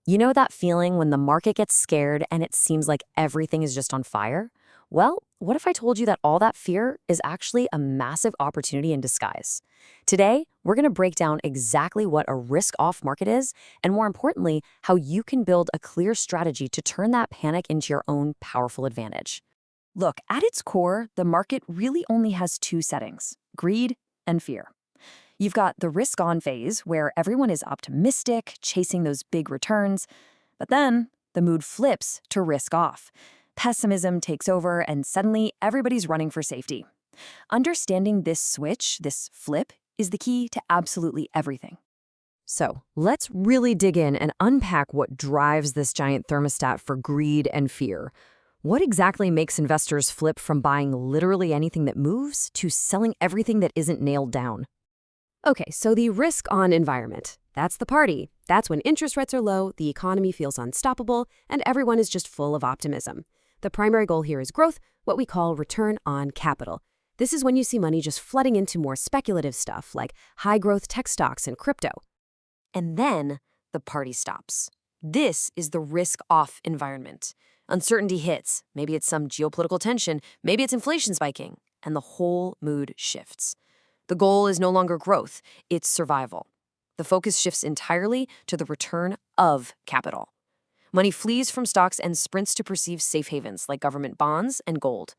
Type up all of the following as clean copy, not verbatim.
You know that feeling when the market gets scared and it seems like everything is just on fire? Well, what if I told you that all that fear is actually a massive opportunity in disguise? Today, we're going to break down exactly what a risk-off market is, and more importantly, how you can build a clear strategy to turn that panic into your own powerful advantage. Look, at its core, the market really only has two settings: greed and fear. You've got the risk-on phase, where everyone is optimistic, chasing those big returns. But then, the mood flips to risk-off. Pessimism takes over, and suddenly everybody's running for safety. Understanding this switch, this flip, is the key to absolutely everything. So, let's really dig in and unpack what drives this giant thermostat for greed and fear. What exactly makes investors flip from buying literally anything that moves to selling everything that isn't nailed down? Okay, so the risk-on environment. That's the party. That's when interest rates are low, the economy feels unstoppable, and everyone is just full of optimism. The primary goal here is growth, what we call return on capital. This is when you see money just flooding into more speculative stuff like high-growth tech stocks and crypto. And then the party stops. This is the risk-off environment. Uncertainty hits. Maybe it's some geopolitical tension, maybe it's inflation spiking, and the whole mood shifts. The goal is no longer growth, it's survival. The focus shifts entirely to the return of capital. Money flees from stocks and sprints to perceived safe havens like government bonds and gold.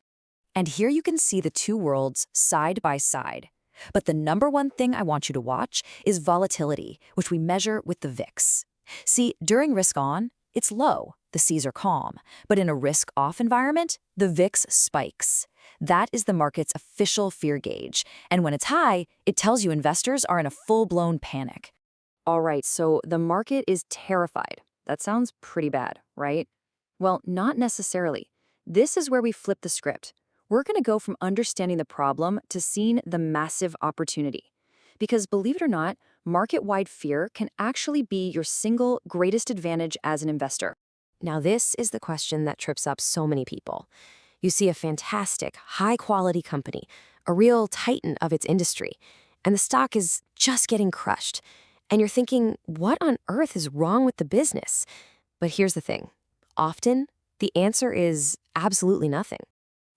And here you can see the two worlds side by side. But the number one thing I want you to watch is volatility, which we measure with the VIX. See, during risk on, it's low, the seas are calm. But in a risk-off environment, the VIX spikes. That is the market's official fear gauge. And when it's high, it tells you investors are in a full-blown panic. All right, so the market is terrified. That sounds pretty bad, right? Well, not necessarily. This is where we flip the script. We're going to go from understanding the problem to seeing the massive opportunity. Because believe it or not, market-wide fear can actually be your single greatest advantage as an investor. Now, this is the question that trips up so many people. You see a fantastic, high-quality company, a real titan of its industry, and the stock is just getting crushed. And you're thinking, what on earth is wrong with the business? But here's the thing. Often, the answer is absolutely nothing.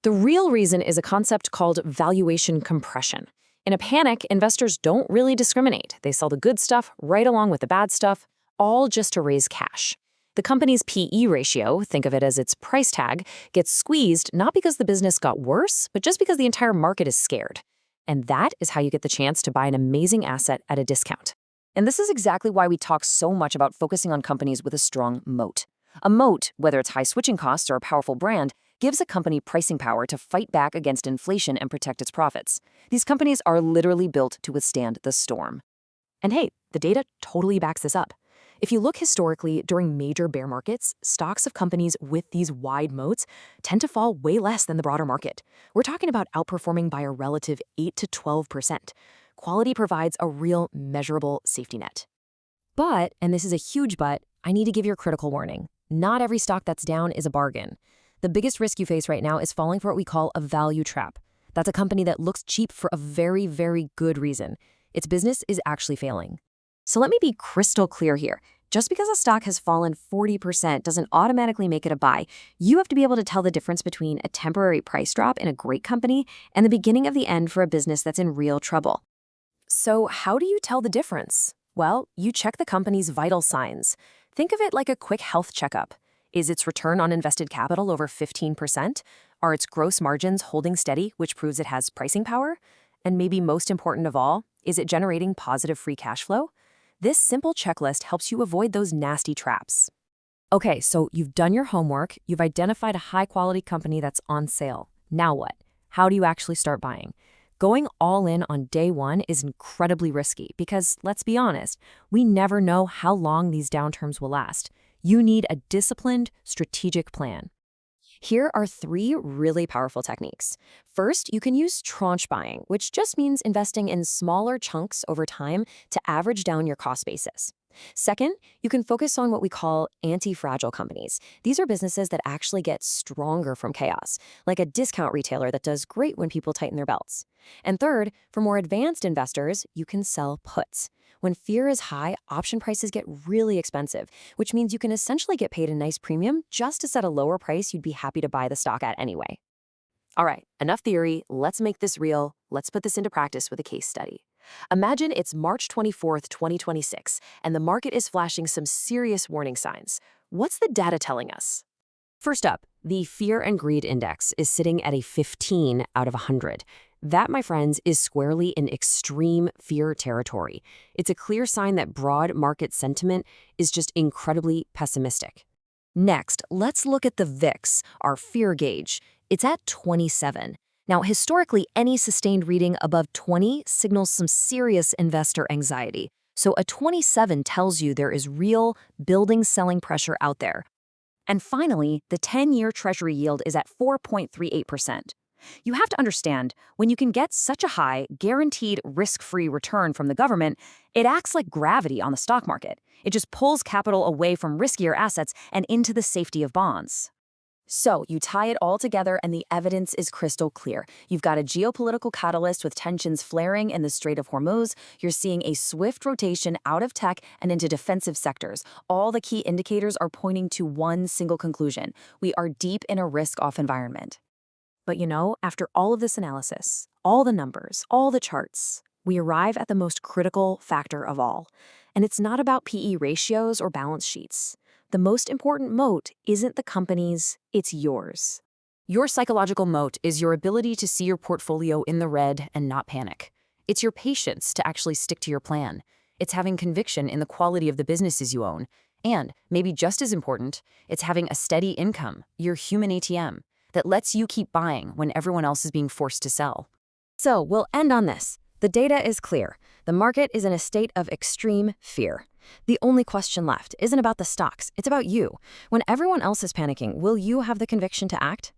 The real reason is a concept called valuation compression. In a panic, investors don't really discriminate. They sell the good stuff right along with the bad stuff, all just to raise cash. The company's PE ratio, think of it as its price tag, gets squeezed not because the business got worse, but just because the entire market is scared. And that is how you get the chance to buy an amazing asset at a discount. And this is exactly why we talk so much about focusing on companies with a strong moat. A moat, whether it's high switching costs or a powerful brand, gives a company pricing power to fight back against inflation and protect its profits. These companies are literally built to withstand the storm. And hey, the data totally backs this up. If you look historically, during major bear markets, stocks of companies with these wide moats tend to fall way less than the broader market. We're talking about outperforming by a relative 8 to 12%. Quality provides a real measurable safety net. But, and this is a huge but, I need to give you a critical warning. Not every stock that's down is a bargain. The biggest risk you face right now is falling for what we call a value trap. That's a company that looks cheap for a very, very good reason. Its business is actually failing. So let me be crystal clear here. Just because a stock has fallen 40% doesn't automatically make it a buy. You have to be able to tell the difference between a temporary price drop in a great company and the beginning of the end for a business that's in real trouble. So how do you tell the difference? Well, you check the company's vital signs. Think of it like a quick health checkup. Is its return on invested capital over 15%? Are its gross margins holding steady, which proves it has pricing power? And maybe most important of all, is it generating positive free cash flow? This simple checklist helps you avoid those nasty traps. Okay, so you've done your homework, you've identified a high-quality company that's on sale. Now what? How do you actually start buying? Going all in on day one is incredibly risky because, let's be honest, we never know how long these downturns will last. You need a disciplined, strategic plan. Here are 3 really powerful techniques. First, you can use tranche buying, which just means investing in smaller chunks over time to average down your cost basis. Second, you can focus on what we call anti-fragile companies. These are businesses that actually get stronger from chaos, like a discount retailer that does great when people tighten their belts. And third, for more advanced investors, you can sell puts. When fear is high, option prices get really expensive, which means you can essentially get paid a nice premium just to set a lower price you'd be happy to buy the stock at anyway. All right, enough theory. Let's make this real. Let's put this into practice with a case study. Imagine it's March 24th, 2026, and the market is flashing some serious warning signs. What's the data telling us? First up, the Fear and Greed Index is sitting at a 15 out of 100. That, my friends, is squarely in extreme fear territory. It's a clear sign that broad market sentiment is just incredibly pessimistic. Next, let's look at the VIX, our fear gauge. It's at 27. Now, historically, any sustained reading above 20 signals some serious investor anxiety. So a 27 tells you there is real building selling pressure out there. And finally, the 10-year Treasury yield is at 4.38%. You have to understand, when you can get such a high, guaranteed risk-free return from the government, it acts like gravity on the stock market. It just pulls capital away from riskier assets and into the safety of bonds. So you tie it all together and the evidence is crystal clear. You've got a geopolitical catalyst with tensions flaring in the Strait of Hormuz. You're seeing a swift rotation out of tech and into defensive sectors. All the key indicators are pointing to one single conclusion. We are deep in a risk-off environment. But after all of this analysis, all the numbers, all the charts, we arrive at the most critical factor of all. And it's not about PE ratios or balance sheets. The most important moat isn't the company's, it's yours. Your psychological moat is your ability to see your portfolio in the red and not panic. It's your patience to actually stick to your plan. It's having conviction in the quality of the businesses you own. And, maybe just as important, it's having a steady income, your human ATM, that lets you keep buying when everyone else is being forced to sell. So, we'll end on this. The data is clear. The market is in a state of extreme fear. The only question left isn't about the stocks, it's about you. When everyone else is panicking, will you have the conviction to act?